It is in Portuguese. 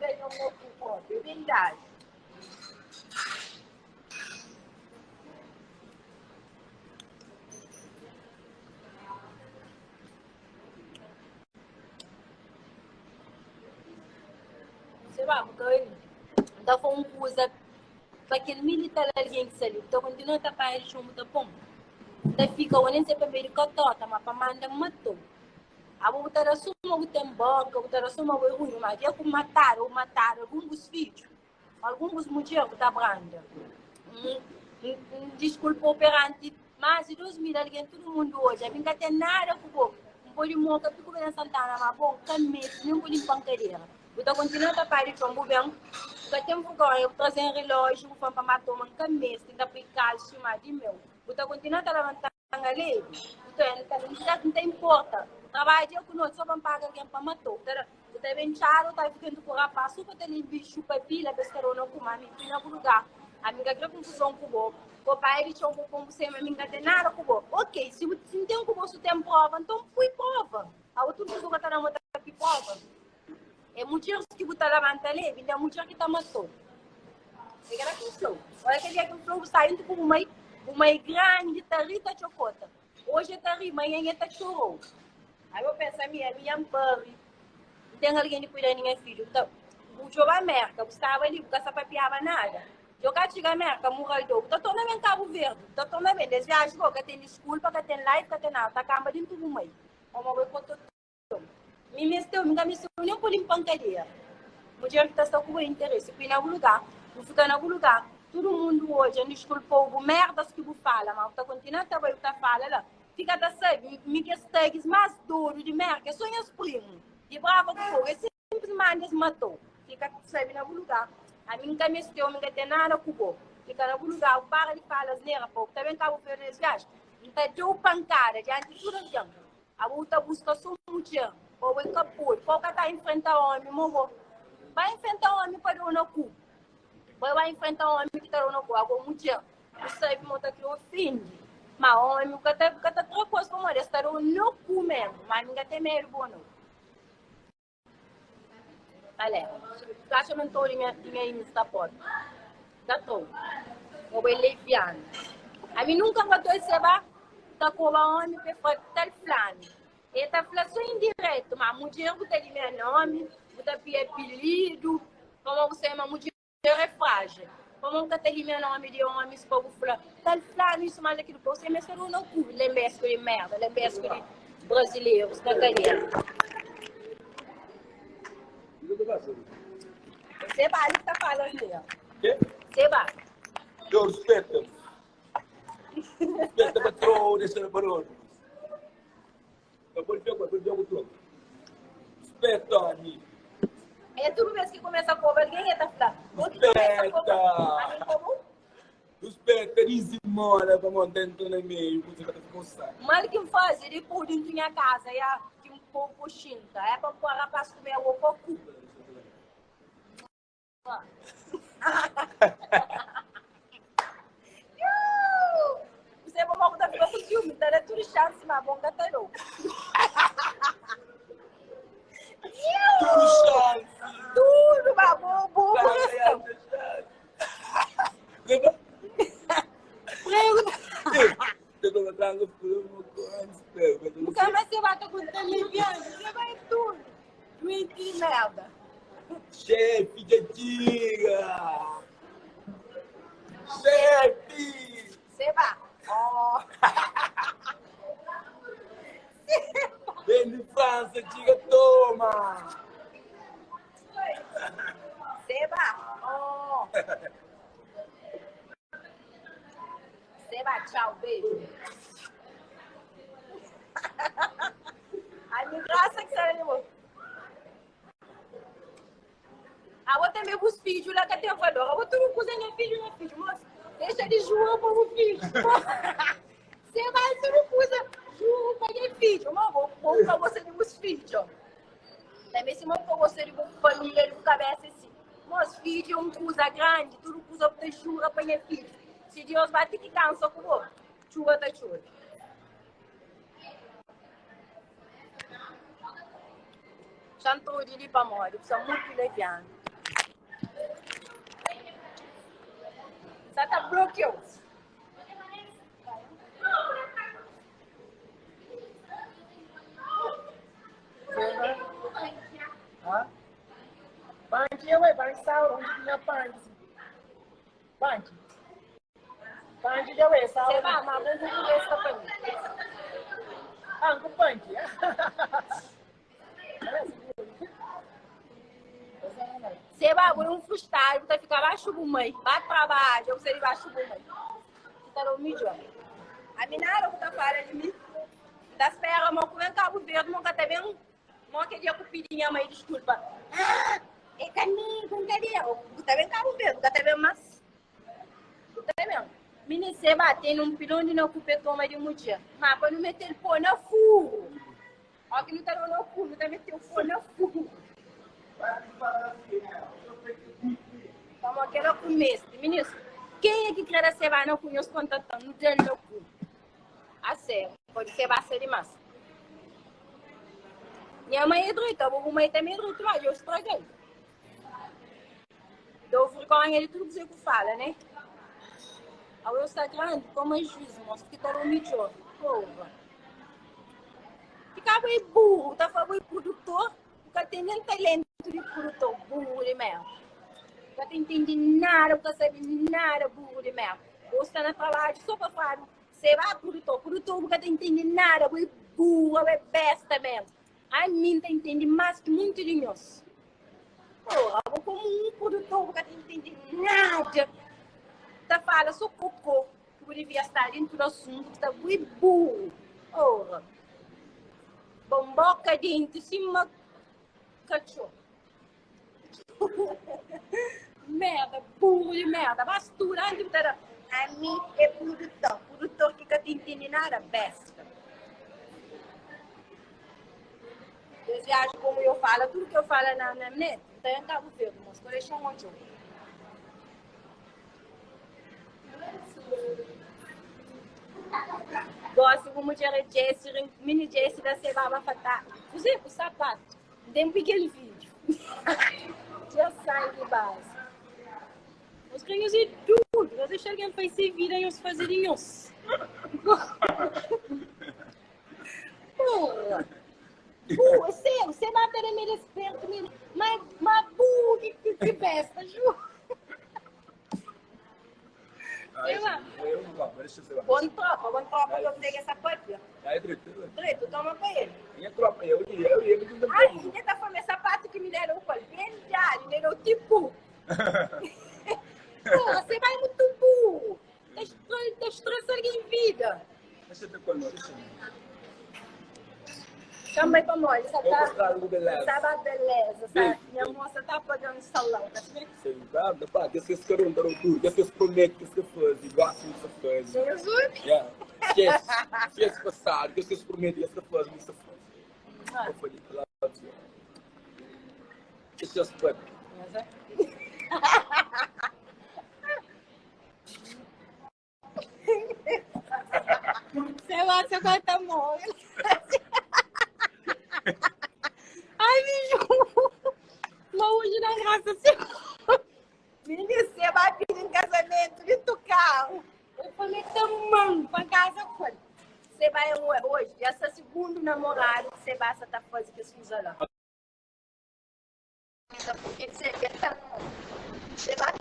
bem no meu corpo, é verdade. Você vai, porque da foi coisa para aquele militar alguém que saiu, então continua a tapar ele chumbo da pomba. Daí fica olhando sempre para ele cotota, mas para mandar matou. A botar a suma o temboca, botar a suma o ruim, mas já como mataram alguns filhos, alguns mulheres que tá branda. Desculpa perante mais de 2.000 alguém, todo mundo hoje, a mim não tem nada com o povo. Um pouco de moca, fico bem Santana, mas bom, caminho, nem um pouco de pancadeira. Então, continua a parar de chumbo bem. Porque tempo agora, eu trazer um relógio, vou para matar uma camisa, tentar aplicar cima de meu. Então, continua a levantar a lei. Então, não tem importa. Trabalho dia com nós, só para pagar alguém para matar. Você vem charo, tá ficando por rapaz, super tem bicho, para pilha, pescarona com a minha filha no lugar. Amiga, que confusão com o bobo. O pai ele tinha com você, mas amiga tem nada com o bobo. Ok, se não tem com você tem prova, então fui prova. A outra pessoa que está na outra prova. É mulher que você levanta ali, é mulher que está matou. É aquela questão. Olha aquele dia que o flow saindo com uma grande tarita de chocota. Hoje está ri, amanhã está chorou. Aí eu penso, minha mãe, não tem alguém que cuida de minha filha. Então, o jogo é merda, você estava ali, porque essa papiava nada. Eu quero chegar a merda, morrer do. Tá tornando em Cabo Verde, tá tornando bem. Desde viagens, que tem desculpa, que tem live, que tem nada, tá camba dentro do meio. Uma vez quando eu me misteu, me nem por pancaria. O dia que está com o interesse, fui em algum lugar, vou ficar em algum lugar. Todo mundo hoje é desculpou, merdas que vou falar, mas tá continuando a ver o que fala lá. Fica da sabe, me que estegues mais duro de merda, só os primos. De brava com fogo, é simplesmente matou. Fica sabe em algum lugar. A mim nunca me estou, nunca tem nada com o fica em algum lugar, para de falar as neiras, pouco. Também acabo de ver as viagens. Então, deu pancada, já antes tudo adianta. A outra busca só um dia, ou o capô, pouca está enfrentando o homem, morreu. Vai enfrentar um homem para o no cu. Vai enfrentar um homem que está no cu. Agora, um dia, você monta que ofende. Mas o homem que está trocando como ele está no cu mesmo. Mas ninguém tem medo bom, não. Olha, eu acho que não estou em minha Insta pode. Já estou. Eu vou leviando. A mim nunca vou receber tá com o homem que foi tal plano. Ele está falando só indireto, mas a mulher que tem meu nome, que tem apelido, como você é uma mulher é frágil. Como que tem meu nome de homem, se povo fala, tal plano, isso mais aquilo, você me falou não cu, lembra-se de merda, lembra-se de brasileiros, da galera. Você vai, ele está falando aí. Você vai. Eu respeito. Respeito para troll, deixa para outro. Eu vou jogar troll. Respeito a mim. É tudo mesmo que começa a cobrar, ninguém está falando. Respeita. Respeita, isso mora para montar dentro do meio, você vai gostar. Mal que faz, ele por dentro da minha casa, que um pouco chinta, é para pôr a rapaz comer o coco. Você vai voltar a ficar com ciúme, tá? É tudo chance, mas bom, tá louco. Tudo chance. Tudo, mas bom, nunca mais você vai estar com televisão, você vai tudo. Doente merda. Chefe de antiga. Chefe. Você vai. Ó. Vem de França, antiga, toma. Você vai. Ó. Você vai, tchau, beijo. Ai, me graça que você animou. A outra é meio os filhos lá que tem valor. A outra não usa nem filho. Moça, deixa de João para o filho. Você vai, você não usa João para o filho. Mas vou para você de os filhos. Também se não for você de família, de cabeça assim. Meus filhos, um usa grande, tudo usa para chuva para o filho. Se Deus vai ter que cansar com o chuva da chuva. Chantou de ir para morrer, são muito levianos. Você tá bloqueado. Banji yawe ban sauro na banji. Banji yawe sauro. Você vai, mas vamos ver essa coisa. Angu banji. Você vai por um frustrado, você fica baixo do mãe, vai para baixo, você vai baixo do mãe. Você tá no mídia. A minara que tá falando de mim, da espera, mas como é Cabo Verde, nunca tá vendo? Não queria que pedinha mãe desculpa. Ah, é caminho, com cadê? Tá vendo Cabo Verde, nunca tá vendo mas. Tá vendo? Menino, você batendo um pilão de não cupetou mais de um dia. Mas para não meter ele pô na furro. Ó que não tá no cu, não tá metendo o pô na furro. Vamos aquela começo, ministro. Quem é que quer ser vai não conhece quanto tá no dia do cu? A sério, pode ser bastante demais. Minha mãe é doida, a mamãe também é doida, mas eu estraguei. Eu fui com ele tudo que você fala, né? Aí eu estou grande, como é juiz, moço, que tá no mídia. Porra. Ficava aí burro, tá falando aí produtor, nunca tem nem talento de produtor, burro de merda. Nunca tem entendido nada, nunca sabe nada, burro de merda. Eu estou na palavra, só para falar, você vai produtor nunca tem entendido nada, é burro, é besta mesmo. A mim tá entendendo mais que muito de nós. Porra, eu como um produtor, nunca tem entendido nada. Tá falando, sou cocô, que eu devia estar dentro do assunto, tá muito burro. Porra. Bomboca dentro, cima, cachorro. Merda, burro de merda. Bastura, a mim é produtor que não entende nada, besta. Vocês acham como eu falo, tudo que eu falo na net, então eu Cabo Verde, mas vou deixar um monte. Gosto como de Jesse, mini Jesse da Cebaba Fatá. Usei o sapato, tem um pequeno vídeo. Já sai de base. Os ganhos e tudo, nós deixamos que ele se vira e os fazerinhos. Porra! Você vai ter meio esperto, mas burro que besta, juro. Bom tropa, eu peguei essa coisa. Preto, toma pra ele. Minha tropa, eu ia Ai, ninguém tá falando sapato que me deram o colo. Verdade, me deram tipo. Porra, você vai muito burro. Tá estressando em vida. Deixa eu ver quando eu Chama aí pra nós, essa beleza. tá beleza, sabe? Minha moça tá pagando salão, tá vendo? Sei lá, pá, que vocês querem dar tudo, que vocês prometem que vocês fazem, gostam dessa coisa. Jesus! Esquece passado, que vocês prometem essa coisa, essa coisa. Eu falei, lá, esse é o spot. Sei lá, seu cara tá morto. Ai, bicho! Longe da graça, senhor! Menino, você vai pedir em casamento de tu carro. Eu falei, tamanho, pra casa, foi. Você vai hoje, essa segundo namorado, você vai estar fazendo que usa lá. Porque você vai